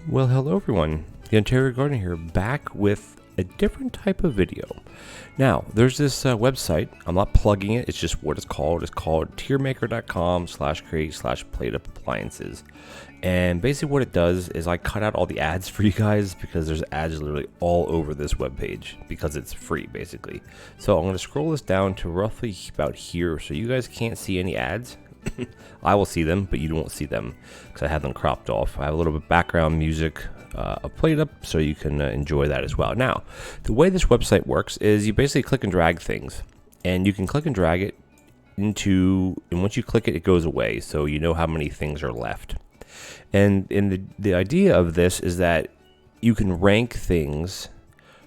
Well, hello everyone. TheOntarioGardener here, back with a different type of video. Now, there's this website. I'm not plugging it. It's just what it's called. It's called tiermaker.com/create/PlateUp appliances. And basically what it does is I cut out all the ads for you guys because there's ads literally all over this webpage because it's free, basically. So I'm going to scroll this down to roughly about here so you guys can't see any ads. I will see them, but you won't see them because I have them cropped off. I have a little bit of background music of PlateUp so you can enjoy that as well. Now, the way this website works is you basically click and drag things, and you can click and drag it into, and once you click it, it goes away, so you know how many things are left. And the idea of this is that you can rank things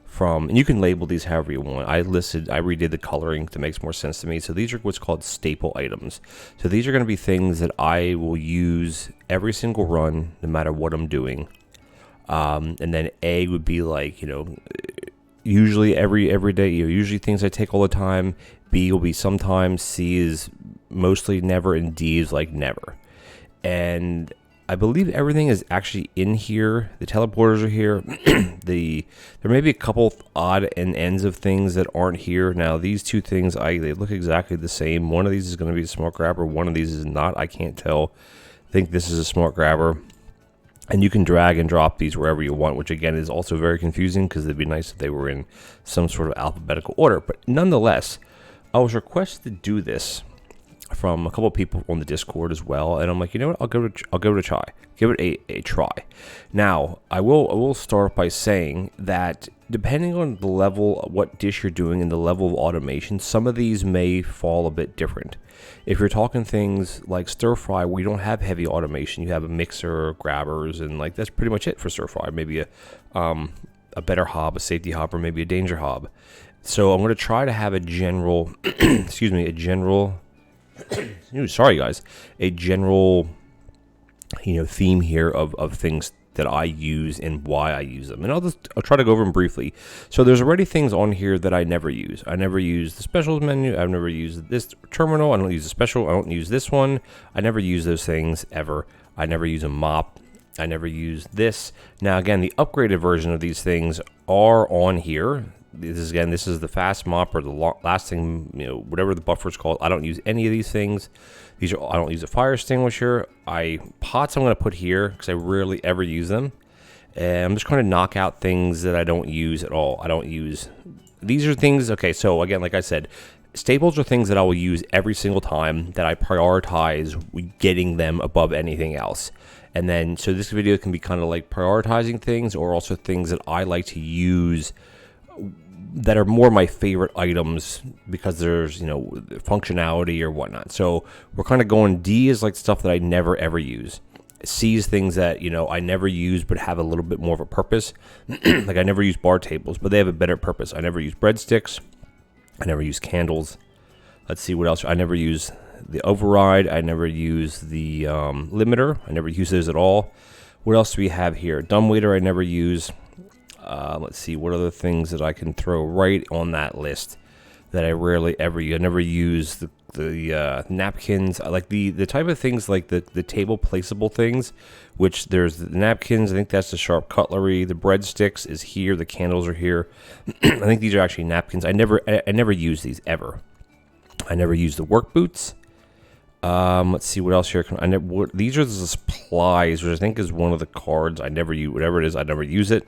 from, and you can label these however you want. I redid the coloring that makes more sense to me. So these are what's called staple items. So these are going to be things that I will use every single run, no matter what I'm doing. And then A would be like, usually every day, usually things I take all the time. B will be sometimes. C is mostly never, and D is like never. And I believe everything is actually in here. The teleporters are here. There may be a couple odd ends of things that aren't here. Now, these two things, they look exactly the same. One of these is going to be a smart grabber. One of these is not. I can't tell. I think this is a smart grabber. And you can drag and drop these wherever you want, which again is also very confusing because it'd be nice if they were in some sort of alphabetical order. But nonetheless, I was requested to do this from a couple of people on the Discord as well, and I'm like, you know what? I'll give it a try. Give it a try. Now, I will start by saying that depending on the level, what dish you're doing, and the level of automation, some of these may fall a bit different. If you're talking things like stir fry, where you don't have heavy automation, you have a mixer, grabbers, and like that's pretty much it for stir fry. Maybe a better hob, a safety hob, or maybe a danger hob. So I'm going to try to have a general, sorry guys, a general theme here of things that I use and why I use them, and I'll try to go over them briefly. So there's already things on here that I never use. I never use the specials menu. I've never used this terminal. I don't use the special. I don't use this one. I never use those things ever. I never use a mop. I never use this. Now again, the upgraded version of these things are on here. This is the fast mop, or the last thing, whatever the buffer is called. I don't use any of these things. I don't use a fire extinguisher. Pots I'm going to put here because I rarely ever use them. And I'm just going to knock out things that I don't use at all. I don't use, these are things, okay, so again, like I said, staples are things that I will use every single time, that I prioritize getting them above anything else. And then, so this video can be kind of like prioritizing things, or also things that I like to use that are more my favorite items because there's, functionality or whatnot. So we're kind of going, D is like stuff that I never ever use. C is things that, I never use but have a little bit more of a purpose. Like I never use bar tables, but they have a better purpose. I never use breadsticks. I never use candles. Let's see what else. I never use the override. I never use the limiter. I never use those at all. What else do we have here? Dumbwaiter I never use. Let's see, what other things that I can throw right on that list that I rarely ever use. I never use the napkins. I like the type of things like the table placeable things, which there's the napkins. I think that's the sharp cutlery. The breadsticks is here. The candles are here. I think these are actually napkins. I never use these ever. I never use the work boots. Let's see what else here. These are the supplies, which I think is one of the cards. I never use, whatever it is, I never use it.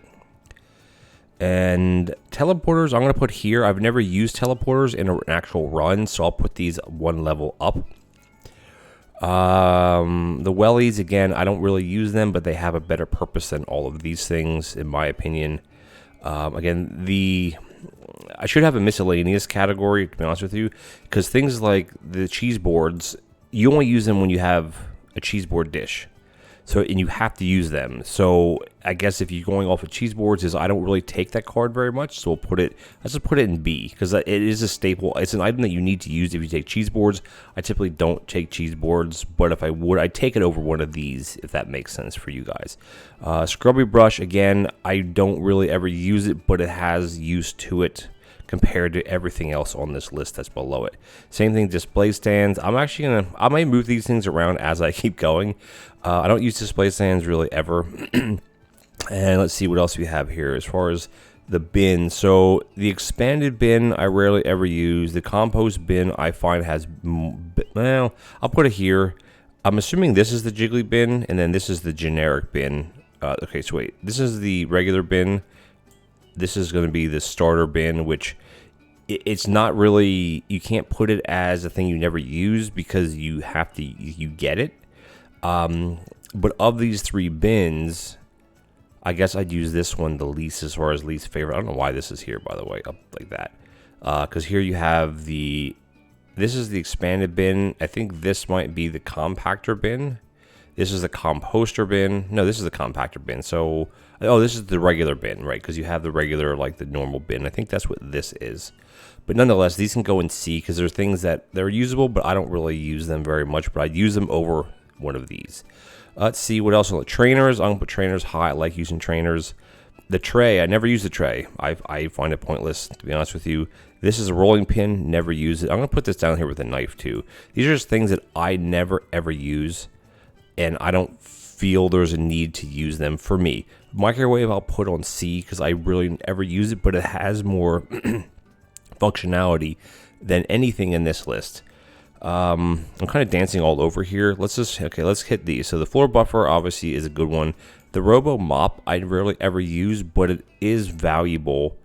And teleporters, I'm going to put here. I've never used teleporters in an actual run, so I'll put these one level up. The wellies, again, I don't really use them, but they have a better purpose than all of these things, in my opinion. Again, I should have a miscellaneous category, to be honest with you, because things like the cheese boards, you only use them when you have a cheese board dish. So, and you have to use them. So I guess if you're going off of cheese boards, I don't really take that card very much. So let's just put it in B, because it is a staple. It's an item that you need to use if you take cheese boards. I typically don't take cheese boards, but if I would, I'd take it over one of these, if that makes sense for you guys. Scrubby brush, again, I don't really ever use it, but it has use to it compared to everything else on this list that's below it. Same thing, display stands. I might move these things around as I keep going. I don't use display stands really ever. And let's see what else we have here as far as the bin. So the expanded bin I rarely ever use. The compost bin I find has, well, I'll put it here. I'm assuming this is the jiggly bin, and then this is the generic bin. Okay, so wait, this is the regular bin. This is going to be the starter bin, which it's not really, you can't put it as a thing you never use because you have to, you get it. But of these 3 bins, I guess I'd use this one the least as far as least favorite. I don't know why this is here, by the way, up like that. Because here you have this is the expanded bin. I think this might be the compactor bin. This is the composter bin. No, this is the compactor bin. So, oh, this is the regular bin, right? Because you have the regular, like the normal bin. I think that's what this is. But nonetheless, these can go in C because there's things that they're usable, but I don't really use them very much. But I'd use them over one of these. Let's see what else. Trainers. I'm going to put trainers high. I like using trainers. The tray. I never use the tray. I find it pointless, to be honest with you. This is a rolling pin. Never use it. I'm going to put this down here with a knife, too. These are just things that I never, ever use. And I don't feel there's a need to use them for me. Microwave I'll put on C because I really never use it, but it has more functionality than anything in this list. I'm kind of dancing all over here. Let's hit these. So the floor buffer obviously is a good one. The Robo Mop I rarely ever use, but it is valuable.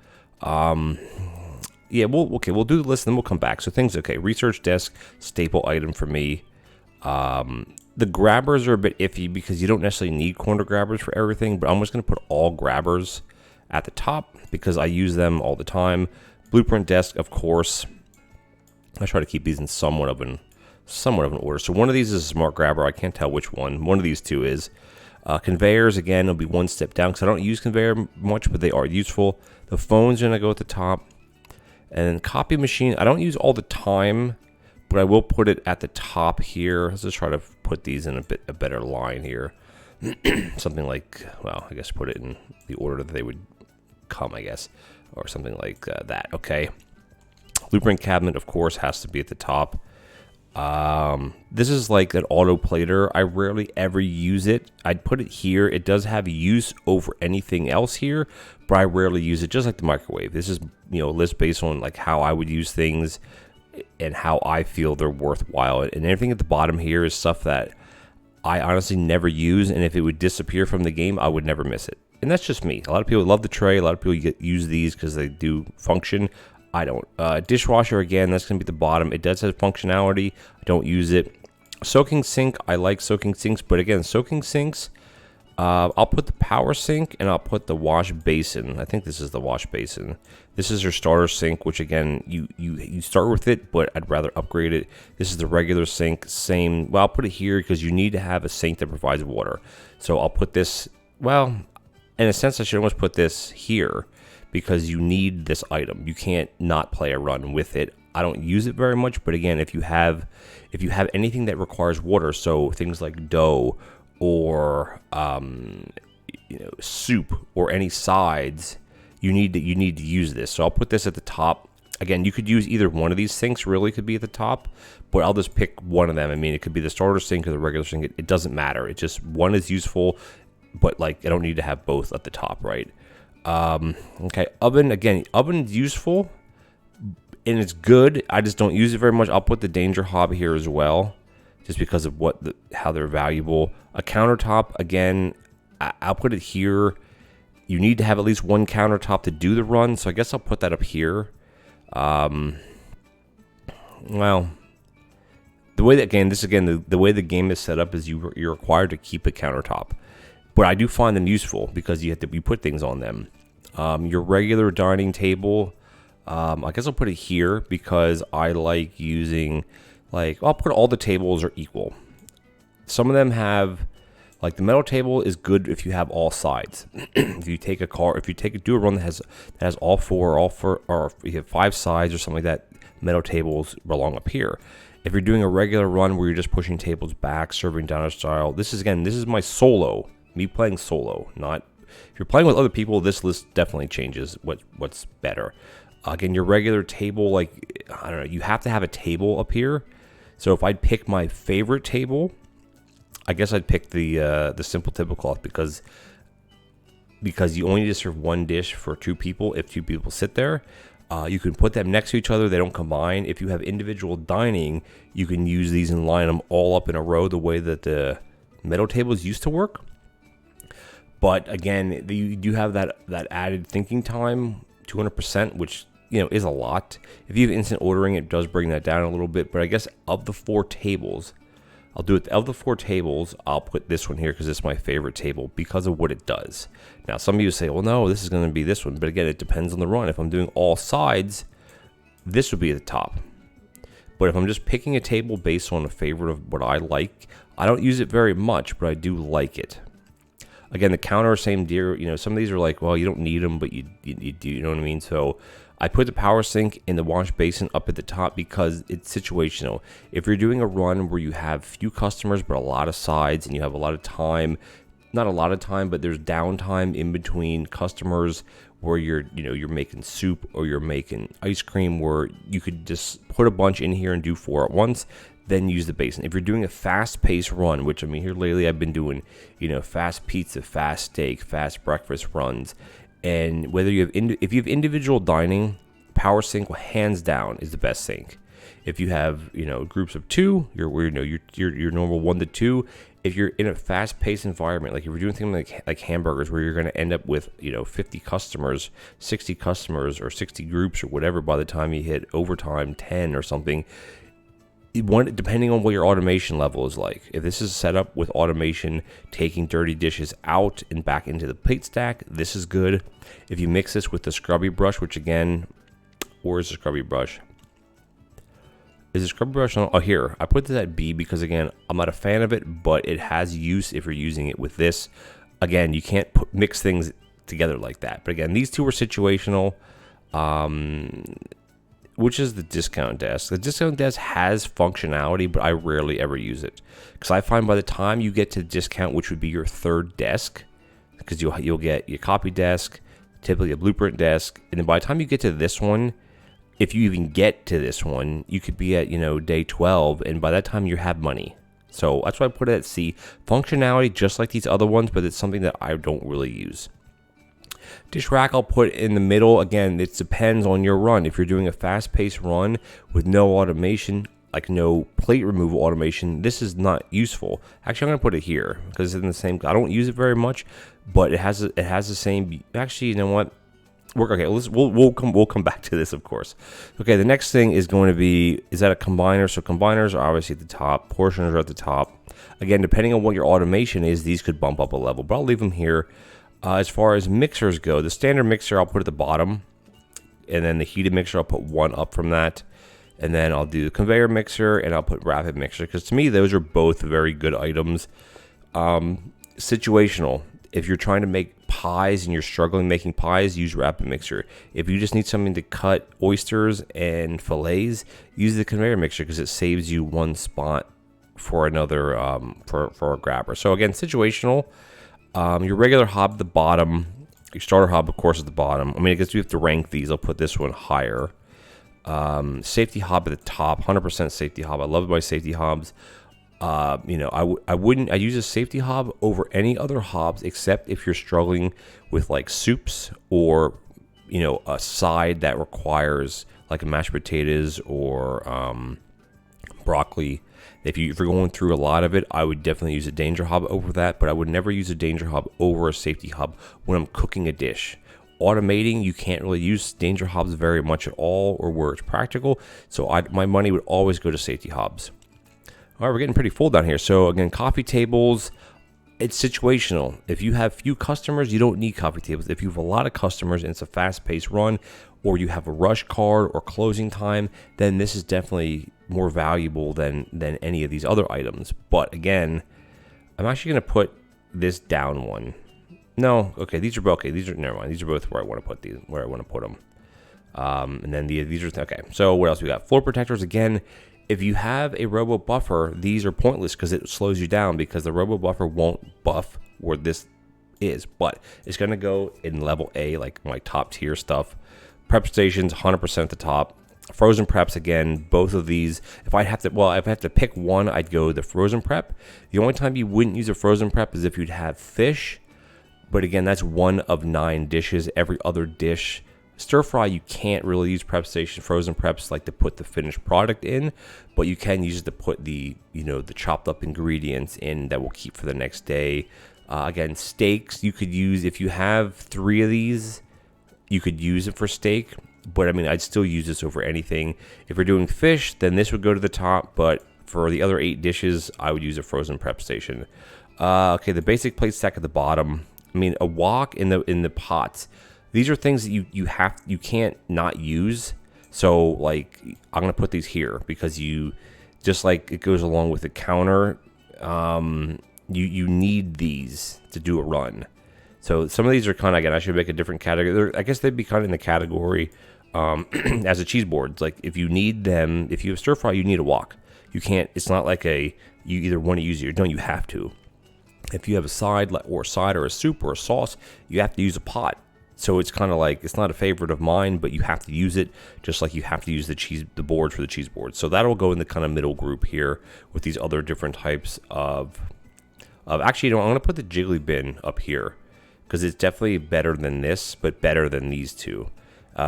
Yeah, we'll do the list and then we'll come back. So things, research desk, staple item for me. The grabbers are a bit iffy because you don't necessarily need corner grabbers for everything, but I'm just going to put all grabbers at the top because I use them all the time. Blueprint desk, of course. I try to keep these in somewhat of an order. So one of these is a smart grabber. I can't tell which one. One of these 2 is. Conveyors, again, will be one step down because I don't use conveyor much, but they are useful. The phones are going to go at the top. And copy machine, I don't use all the time, but I will put it at the top here. Let's just try to put these in a better line here. Something like, well, I guess put it in the order that they would come, I guess, or something like that. Okay. Blueprint cabinet, of course, has to be at the top. This is like an auto plater. I rarely ever use it. I'd put it here. It does have use over anything else here, but I rarely use it, just like the microwave. This is, a list based on like how I would use things and how I feel they're worthwhile. And everything at the bottom here is stuff that I honestly never use, and if it would disappear from the game, I would never miss it. And that's just me. A lot of people love the tray. A lot of people use these because they do function. I don't. Dishwasher, again, that's going to be the bottom. It does have functionality. I don't use it. Soaking sink, I like soaking sinks, but again, soaking sinks, I'll put the power sink and I'll put the wash basin. I think this is the wash basin. This is your starter sink, which again, you start with it, but I'd rather upgrade it. This is the regular sink, same. Well, I'll put it here because you need to have a sink that provides water. So I'll put this, well, in a sense, I should almost put this here because you need this item. You can't not play a run with it. I don't use it very much, but again, if you have anything that requires water, so things like dough or soup or any sides, you need to use this. So I'll put this at the top. Again, you could use either one of these sinks. Really, could be at the top, but I'll just pick one of them. I mean, it could be the starter sink or the regular sink. It doesn't matter. It just one is useful, but like I don't need to have both at the top, right? Okay, oven. Again, oven's useful and it's good. I just don't use it very much. I'll put the Danger Hob here as well, just because of how they're valuable. A countertop, again, I'll put it here. You need to have at least one countertop to do the run, so I guess I'll put that up here. Well, the way that the way the game is set up is you're required to keep a countertop, but I do find them useful because you put things on them. Your regular dining table, I guess I'll put it here because I like using, I'll put all the tables are equal. Some of them have, like the metal table is good if you have all sides. If you do a run that has all four, or if you have 5 sides or something like that, metal tables belong up here. If you're doing a regular run where you're just pushing tables back, serving diner style, this is my solo, me playing solo. Not if you're playing with other people, this list definitely changes what's better. Again, your regular table, I don't know, you have to have a table up here. So if I'd pick my favorite table, I guess I'd pick the simple tablecloth because because you only need to serve one dish for 2 people if 2 people sit there. You can put them next to each other. They don't combine. If you have individual dining, you can use these and line them all up in a row the way that the metal tables used to work. But again, you do have that added thinking time, 200%, which is a lot. If you have instant ordering, it does bring that down a little bit. But I guess of the 4 tables, I'll do it. Of the 4 tables, I'll put this one here because it's my favorite table because of what it does. Now, some of you say, well, no, this is going to be this one. But again, it depends on the run. If I'm doing all sides, this would be at the top. But if I'm just picking a table based on a favorite of what I like, I don't use it very much, but I do like it. Again, the counter, same deal. Some of these are like, well, you don't need them, but you do. You know what I mean? So I put the power sink in the wash basin up at the top because it's situational. If you're doing a run where you have few customers but a lot of sides and you have a lot of time, not a lot of time, but there's downtime in between customers where you're making soup or you're making ice cream, where you could just put a bunch in here and do 4 at once, then use the basin. If you're doing a fast-paced run, which here lately I've been doing, fast pizza, fast steak, fast breakfast runs, and whether if you have individual dining, power sink, hands down, is the best sink. If you have groups of 2, your normal 1 to 2. If you're in a fast-paced environment, like if you're doing things like hamburgers, where you're going to end up with 50 customers, 60 customers, or 60 groups or whatever by the time you hit overtime 10 or something, depending on what your automation level is like. If this is set up with automation taking dirty dishes out and back into the plate stack, this is good. If you mix this with the scrubby brush, which again, where is the scrubby brush? Is the scrubby brush on? Oh, here. I put this at B because, again, I'm not a fan of it, but it has use if you're using it with this. Again, you can't mix things together like that. But again, these 2 are situational. Which is the discount desk. The discount desk has functionality, but I rarely ever use it. Because I find by the time you get to discount, which would be your 3rd desk, because you'll get your copy desk, typically a blueprint desk, and then by the time you get to this one, if you even get to this one, you could be at, day 12, and by that time you have money. So that's why I put it at C. Functionality, just like these other ones, but it's something that I don't really use. Dish rack I'll put in the middle. Again, it depends on your run. If you're doing a fast-paced run with no automation, like no plate removal automation, this is not useful. Actually, I'm going to put it here because it's in the same. I don't use it very much, but it has the same. Actually, you know what? Okay, we'll come back to this, of course. Okay, the next thing is going to be, is that a combiner? So combiners are obviously at the top. Portioners are at the top. Again, depending on what your automation is, these could bump up a level, but I'll leave them here. As far as mixers go, the standard mixer I'll put at the bottom, and then the heated mixer I'll put 1 up from that, and then I'll do the conveyor mixer and I'll put rapid mixer, because to me those are both very good items. Situational. If you're trying to make pies and you're struggling making pies, use rapid mixer. If you just need something to cut oysters and fillets, use the conveyor mixer because it saves you 1 spot for another for a grabber. So again, situational. Your regular hob at the bottom, your starter hob of course at the bottom. I guess we have to rank these. I'll put this one higher. Safety hob at the top, 100% safety hob. I love my safety hobs. I use a safety hob over any other hobs except if you're struggling with like soups or a side that requires like a mashed potatoes or broccoli. If you're going through a lot of it, I would definitely use a danger hob over that, but I would never use a danger hob over a safety hob when I'm cooking a dish. Automating, you can't really use danger hobs very much at all or where it's practical, so my money would always go to safety hobs. All right, we're getting pretty full down here. So again, coffee tables, it's situational. If you have few customers, you don't need coffee tables. If you have a lot of customers and it's a fast-paced run, or you have a rush card or closing time, then this is definitely more valuable than any of these other items. But again, I'm actually going to put this down one. No, okay, these are never mind. These are both where I want to put them. And then these are okay. So what else we got? Floor protectors again. If you have a robo buffer, these are pointless because it slows you down, because the robo buffer won't buff where this is, but it's going to go in level A, like my top tier stuff. Prep stations, 100% at the top. Frozen preps, again, both of these. If I have to pick one, I'd go the frozen prep. The only time you wouldn't use a frozen prep is if you'd have fish, But again, that's one of 9 dishes. Every other dish, stir fry, you can't really use prep station. Frozen preps like to put the finished product in, but you can use it to put the, the chopped up ingredients in that will keep for the next day. Again, steaks, you could use, if you have 3 of these, you could use it for steak. But I mean, I'd still use this over anything. If you're doing fish, then this would go to the top. But for the other 8 dishes, I would use a frozen prep station. Okay, the basic plate stack at the bottom. I mean, a wok in the pots. These are things that you can't not use. So like, I'm gonna put these here because just like it goes along with the counter. You need these to do a run. So some of these are kind of, again, I should make a different category. I guess they'd be kind of in the category as a cheese board. Like if you need them, if you have stir fry, you need a wok. You can't. It's not like you either want to use it or don't. You have to. If you have a side or a soup or a sauce, you have to use a pot. So it's kind of like, it's not a favorite of mine, but you have to use it, just like you have to use the board for the cheese board. So that'll go in the kind of middle group here with these other different types of actually, I'm going to put the jiggly bin up here because it's definitely better than this, but better than these two.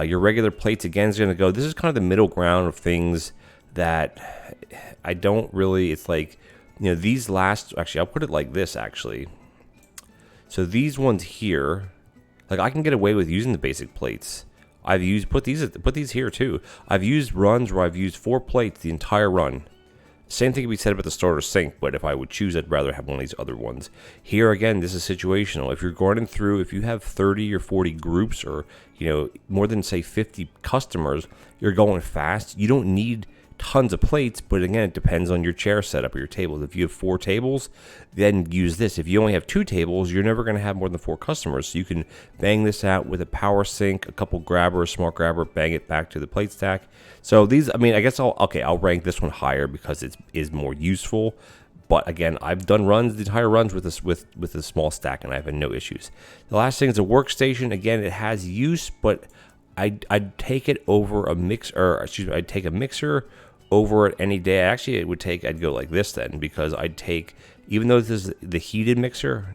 Your regular plates, again, is going to go, this is kind of the middle ground of things that I don't really, it's like, these actually, I'll put it like this, actually. So these ones here, like I can get away with using the basic plates. Put these here too. I've used runs where I've used 4 plates the entire run. Same thing can be said about the starter sink, but if I would choose, I'd rather have one of these other ones. Here again, this is situational. If you're going through, if you have 30 or 40 groups or, more than say 50 customers, you're going fast. You don't need tons of plates, but again, it depends on your chair setup or your tables. If you have 4 tables, then use this. If you only have 2 tables, you're never going to have more than 4 customers. So you can bang this out with a power sink, a couple grabbers, smart grabber, bang it back to the plate stack. So these, I mean, I guess I'll rank this one higher because it is more useful. But again, I've done the entire runs with this with a small stack, and I've had no issues. The last thing is a workstation. Again, it has use, but I'd take it over a mixer. I'd take a mixer over it any day. Actually, I'd go like this then, because I'd take, even though this is the heated mixer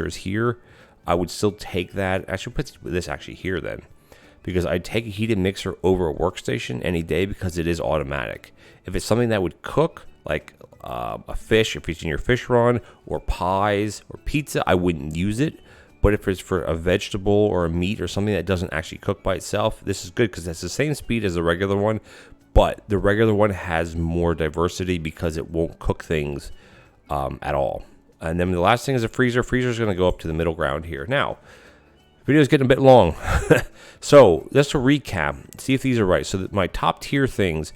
is here, I would still take that. I should put this actually here then, because I'd take a heated mixer over a workstation any day because it is automatic. If it's something that would cook, like a fish, if it's in your fish run, or pies or pizza, I wouldn't use it. But if it's for a vegetable or a meat or something that doesn't actually cook by itself, this is good because it's the same speed as the regular one, but the regular one has more diversity because it won't cook things at all. And then the last thing is a freezer. Freezer is going to go up to the middle ground here. Now, the video is getting a bit long. So just to recap, see if these are right. So my top tier things: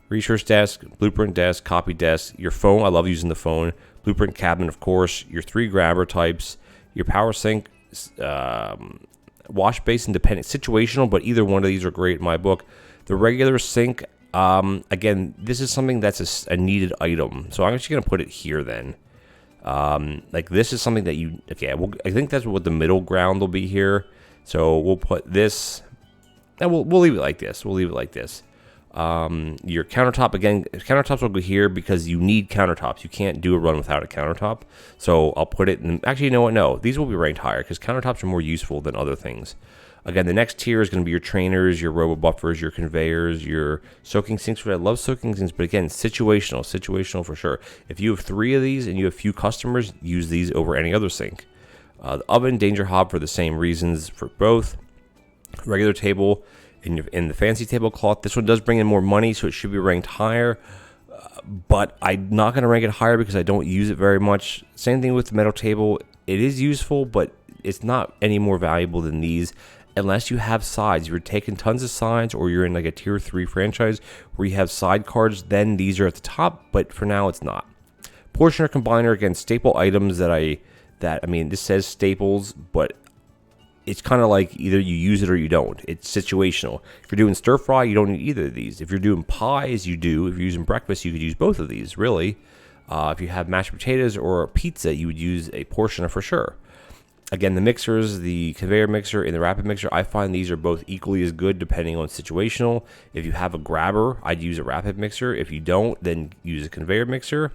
research desk, blueprint desk, copy desk, your phone. I love using the phone. Blueprint cabinet, of course. Your 3 grabber types. Your power sink, wash basin, depending, situational, but either one of these are great in my book. The regular sink, again, this is something that's a needed item, so I'm actually going to put it here then. Like this is something that I think that's what the middle ground will be here. So we'll put this, and we'll leave it like this. Your countertop, again, countertops will go here because you need countertops. You can't do a run without a countertop. So I'll put it in, actually, you know what? No, these will be ranked higher because countertops are more useful than other things. Again, the next tier is going to be your trainers, your robo buffers, your conveyors, your soaking sinks. I love soaking sinks, but again, situational for sure. If you have 3 of these and you have few customers, use these over any other sink. The oven, danger hob for the same reasons for both. Regular table. In the fancy tablecloth, this one does bring in more money, so it should be ranked higher, but I'm not going to rank it higher because I don't use it very much. Same thing with the metal table. It is useful, but it's not any more valuable than these unless you have sides. You're taking tons of sides, or you're in like a tier 3 franchise where you have side cards, then these are at the top, but for now it's not. Portioner combiner, again, staple items I mean, this says staples, but it's kind of like either you use it or you don't. It's situational. If you're doing stir fry, you don't need either of these. If you're doing pies, you do. If you're using breakfast, you could use both of these, really. If you have mashed potatoes or a pizza, you would use a portioner for sure. Again, the mixers, the conveyor mixer and the rapid mixer, I find these are both equally as good depending on situational. If you have a grabber, I'd use a rapid mixer. If you don't, then use a conveyor mixer.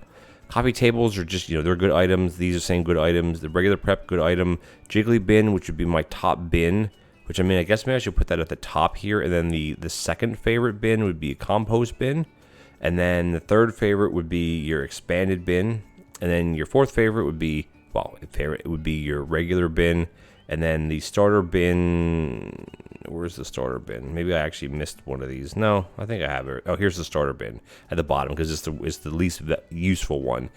Coffee tables are just, they're good items. These are same good items. The regular prep, good item. Jiggly bin, which would be my top bin, which, I mean, I guess maybe I should put that at the top here. And then the second favorite bin would be a compost bin. And then the third favorite would be your expanded bin. And then your fourth favorite would be, it would be your regular bin. And then the starter bin, where's the starter bin? Maybe I actually missed one of these. No, I think I have it. Oh, here's the starter bin at the bottom because it's the least useful one.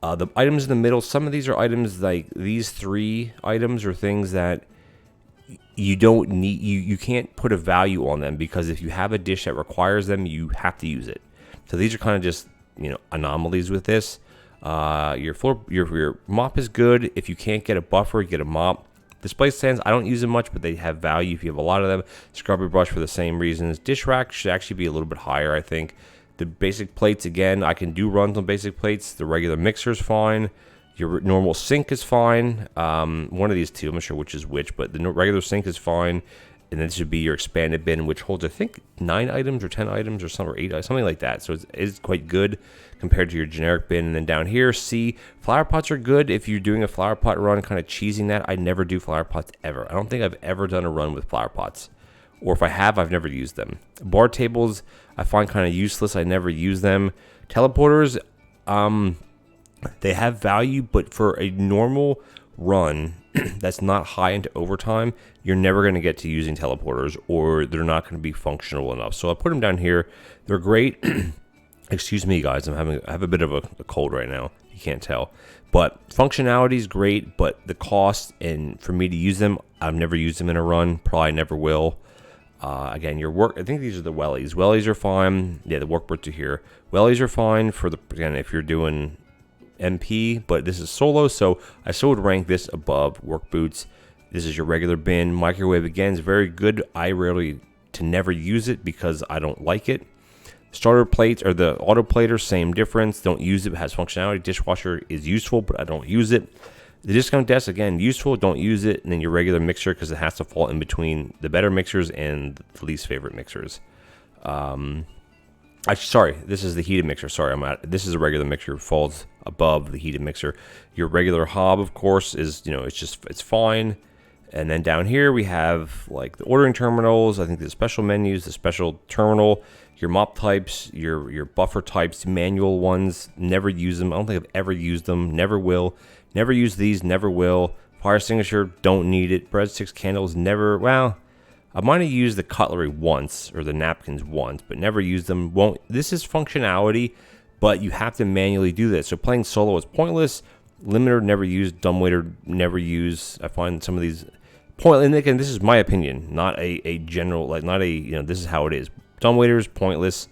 The items in the middle, some of these are items like these 3 items are things that you don't need. You can't put a value on them because if you have a dish that requires them, you have to use it. So these are kind of just, anomalies with this. Your mop is good. If you can't get a buffer, get a mop. Display stands, I don't use them much, but they have value if you have a lot of them. Scrubber brush for the same reasons. Dish rack should actually be a little bit higher, I think. The basic plates, again, I can do runs on basic plates. The regular mixer is fine. Your normal sink is fine. One of these two, I'm not sure which is which, but the regular sink is fine. And then this should be your expanded bin, which holds, I think, 9 items or 10 items or some, or 8, something like that. So it's quite good compared to your generic bin. And then down here, C, flower pots are good if you're doing a flower pot run, kind of cheesing that. I never do flower pots ever. I don't think I've ever done a run with flower pots. Or if I have, I've never used them. Bar tables, I find kind of useless. I never use them. Teleporters, they have value, but for a normal run that's not high into overtime, you're never going to get to using teleporters, or they're not going to be functional enough. So I put them down here. They're great. Excuse me, guys. I have a bit of a cold right now. You can't tell. But functionality is great, but the cost and for me to use them, I've never used them in a run. Probably never will. Again, I think these are the wellies. Wellies are fine. Yeah, the workbooks are here. Wellies are fine for again, if you're doing MP, but this is solo, so I still would rank this above work boots. This is your regular bin. Microwave, again, is very good. I rarely to never use it because I don't like it. Starter plates or the auto plater, same difference. Don't use it. It has functionality. Dishwasher is useful, but I don't use it. The discount desk, again, useful. Don't use it. And then your regular mixer, because it has to fall in between the better mixers and the least favorite mixers. Sorry, this is the heated mixer. Sorry, this is a regular mixer. Falls above the heated mixer. Your regular hob, of course, is, it's fine. And then down here we have like the ordering terminals. I think the special menus, the special terminal, your mop types, your buffer types, manual ones. Never use them. I don't think I've ever used them. Never will. Never use these. Never will. Fire extinguisher, don't need it. Breadsticks, candles, never. Well, I might have used the cutlery once or the napkins once, but never used them. Won't. This is functionality, but you have to manually do this. So playing solo is pointless. Limiter, never use. Dumbwaiter, never use. I find some of these pointless. And again, this is my opinion, not a general, like not a, this is how it is. Dumbwaiter is pointless.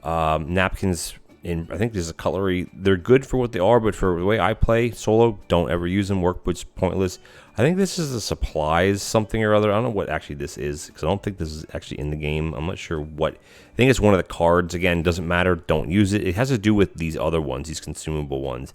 Napkins, I think this is a cutlery. They're good for what they are, but for the way I play solo, don't ever use them. Workbooks, pointless. I think this is a supplies something or other. I don't know what actually this is, because I don't think this is actually in the game. I'm not sure what. I think it's one of the cards. Again, doesn't matter. Don't use it. It has to do with these other ones, these consumable ones.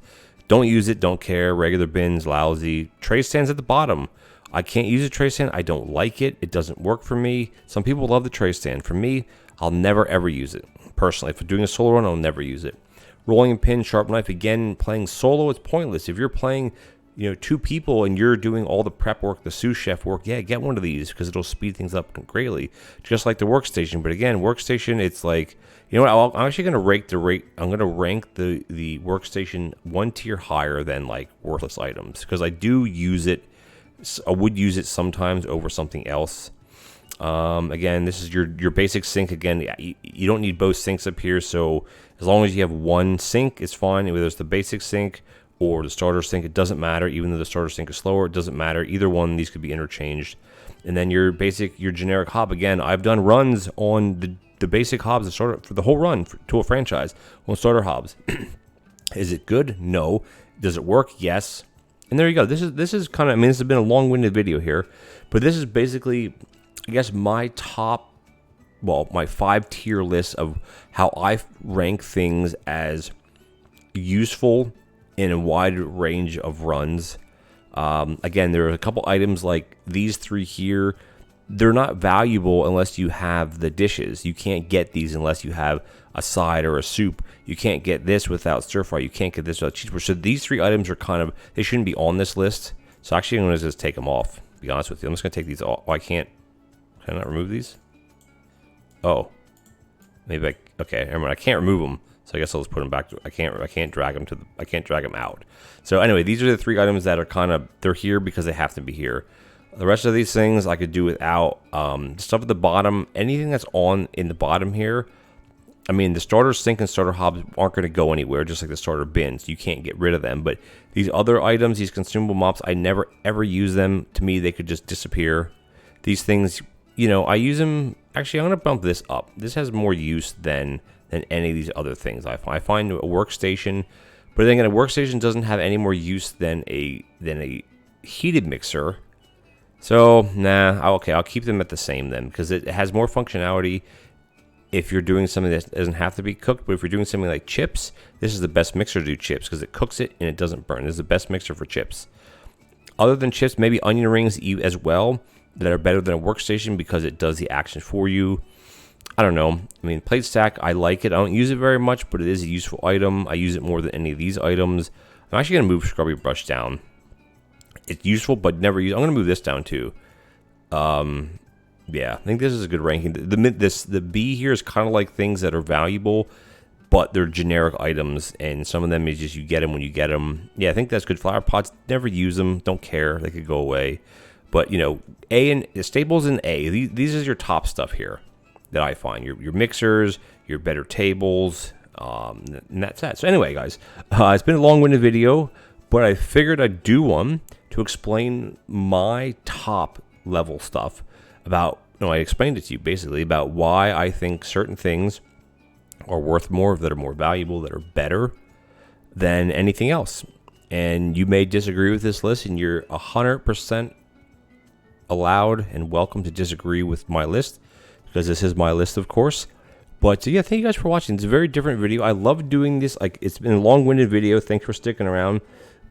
Don't use it. Don't care. Regular bins, lousy. Tray stands at the bottom. I can't use a tray stand. I don't like it. It doesn't work for me. Some people love the tray stand. For me, I'll never ever use it. Personally, if I'm doing a solo run, I'll never use it. Rolling pin, sharp knife. Again, playing solo, it's pointless. If you're playing, 2 people and you're doing all the prep work, the sous chef work, yeah, get one of these because it'll speed things up greatly. Just like the workstation. But again, workstation, it's like, I'm actually going to I'm going to rank the workstation 1 tier higher than like worthless items because I do use it. I would use it sometimes over something else. Again, this is your basic sink. Again, you don't need both sinks up here, so as long as you have one sink, it's fine. Whether it's the basic sink or the starter sink, it doesn't matter. Even though the starter sink is slower, it doesn't matter. Either one of these could be interchanged. And then your generic hob. Again, I've done runs on the basic hobs, the starter for the whole run to a franchise on starter hobs. Is it good? No. Does it work? Yes. And there you go. This is kind of, this has been a long-winded video here, but this is basically, I guess, my 5-tier list of how I rank things as useful in a wide range of runs. Again, there are a couple items like these 3 here. They're not valuable unless you have the dishes. You can't get these unless you have a side or a soup. You can't get this without stir fry. You can't get this without cheese board. So these 3 items are kind of, they shouldn't be on this list. So actually I'm going to just take them off, to be honest with you. I'm just going to take these off. Oh, I can't, can I not remove these? Oh, maybe okay, never mind. I can't remove them. So I guess I'll just put them back. I can't drag them I can't drag them out. So anyway, these are the 3 items that are kind of, they're here because they have to be here. The rest of these things I could do without. Stuff at the bottom, anything that's on in the bottom here, I mean, the starter sink and starter hobs aren't going to go anywhere, just like the starter bins. You can't get rid of them. But these other items, these consumable mops, I never ever use them. To me, they could just disappear. These things, you know, I use them. Actually, I'm going to bump this up. This has more use than any of these other things. I find a workstation, but then again, a workstation doesn't have any more use than a heated mixer. So nah, okay, I'll keep them at the same then, because it has more functionality if you're doing something that doesn't have to be cooked. But if you're doing something like chips, this is the best mixer to do chips because it cooks it and it doesn't burn. This is the best mixer for chips. Other than chips, maybe onion rings as well that are better than a workstation because it does the action for you. I don't know. I mean, plate stack, I like it. I don't use it very much, but it is a useful item. I use it more than any of these items. I'm actually going to move Scrubby Brush down. It's useful, but never use. I'm going to move this down too. Yeah, I think this is a good ranking. The B here is kind of like things that are valuable, but they're generic items, and some of them is just you get them when you get them. Yeah, I think that's good. Flower pots, never use them. Don't care. They could go away. But, you know, A and staples in A. These are your top stuff here that I find. Your mixers, your better tables, and that's that. So anyway, guys, it's been a long-winded video, but I figured I'd do one to explain my top level stuff about, I explained it to you basically about why I think certain things are worth more, that are more valuable, that are better than anything else. And you may disagree with this list, and you're 100% allowed and welcome to disagree with my list, because this is my list, of course. But yeah, thank you guys for watching. It's a very different video. I love doing this. Like, it's been a long-winded video. Thanks for sticking around.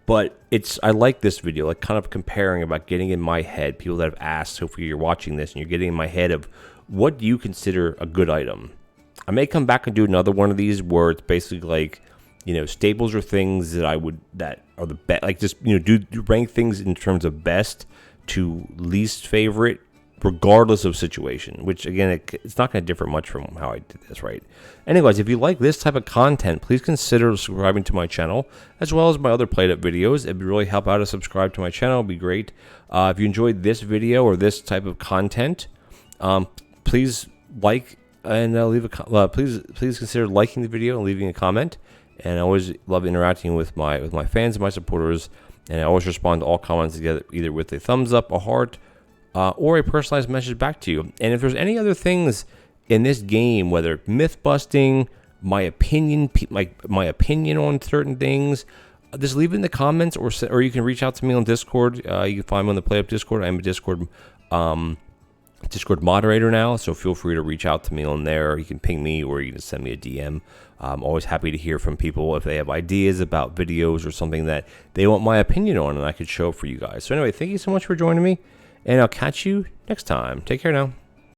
But I like this video, like kind of comparing about getting in my head, people that have asked, hopefully you're watching this and you're getting in my head of what do you consider a good item. I may come back and do another one of these where it's basically like, you know, staples or things that are the best, like just, you know, do rank things in terms of best to least favorite, regardless of situation, which again, it's not going to differ much from how I did this, right? Anyways, if you like this type of content, please consider subscribing to my channel, as well as my other PlateUp videos. It would really help out to subscribe to my channel. It would be great. If you enjoyed this video or this type of content, please like and leave a please consider liking the video and leaving a comment. And I always love interacting with my fans and my supporters, and I always respond to all comments together, either with a thumbs up, a heart, or a personalized message back to you. And if there's any other things in this game, whether myth busting, my opinion, my opinion on certain things, just leave it in the comments, or you can reach out to me on Discord. You can find me on the PlateUp Discord. I'm a Discord moderator now, so feel free to reach out to me on there. You can ping me, or you can send me a DM. I'm always happy to hear from people if they have ideas about videos or something that they want my opinion on, and I could show for you guys. So anyway, thank you so much for joining me, and I'll catch you next time. Take care now.